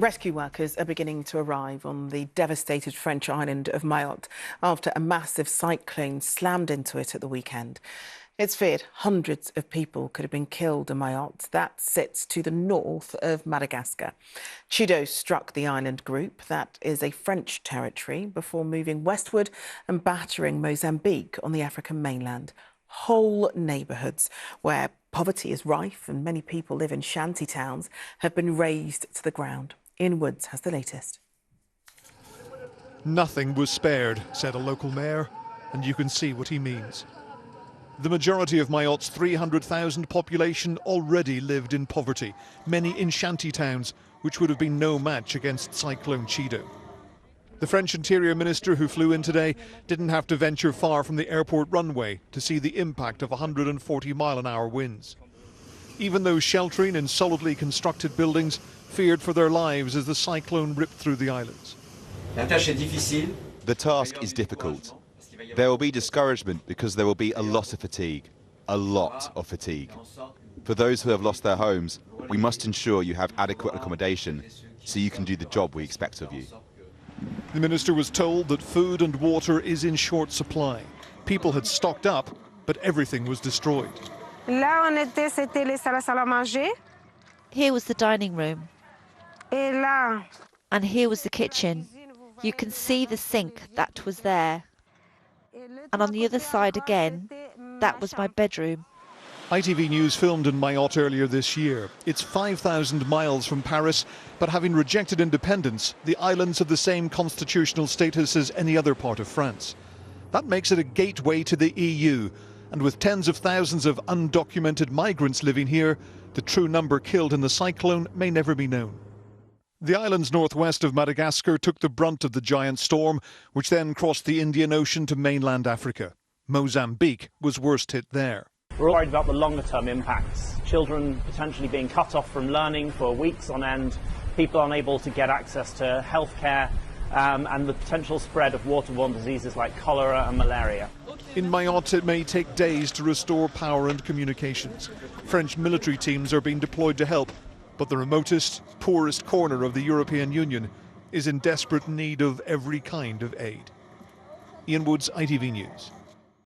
Rescue workers are beginning to arrive on the devastated French island of Mayotte after a massive cyclone slammed into it at the weekend. It's feared hundreds of people could have been killed in Mayotte. That sits to the north of Madagascar. Chido struck the island group, that is a French territory, before moving westward and battering Mozambique on the African mainland. Whole neighbourhoods where poverty is rife and many people live in shanty towns have been razed to the ground. Ian Woods has the latest. Nothing was spared, said a local mayor, and you can see what he means. The majority of Mayotte's 300,000 population already lived in poverty, many in shanty towns, which would have been no match against Cyclone Chido. The French Interior Minister who flew in today didn't have to venture far from the airport runway to see the impact of 140-mile-an-hour winds. Even those sheltering in solidly constructed buildings feared for their lives as the cyclone ripped through the islands. The task is difficult. There will be discouragement because there will be a lot of fatigue. A lot of fatigue. For those who have lost their homes, we must ensure you have adequate accommodation so you can do the job we expect of you. The minister was told that food and water is in short supply. People had stocked up, but everything was destroyed. Here was the dining room. And here was the kitchen. You can see the sink that was there. And on the other side again, that was my bedroom. ITV News filmed in Mayotte earlier this year. It's 5,000 miles from Paris, but having rejected independence, the islands have the same constitutional status as any other part of France. That makes it a gateway to the EU, and with tens of thousands of undocumented migrants living here, the true number killed in the cyclone may never be known. The islands northwest of Madagascar took the brunt of the giant storm, which then crossed the Indian Ocean to mainland Africa. Mozambique was worst hit there. We're worried about the longer-term impacts. Children potentially being cut off from learning for weeks on end, people unable to get access to healthcare, and the potential spread of waterborne diseases like cholera and malaria. In Mayotte, it may take days to restore power and communications. French military teams are being deployed to help, but the remotest, poorest corner of the European Union is in desperate need of every kind of aid. Ian Woods, ITV News.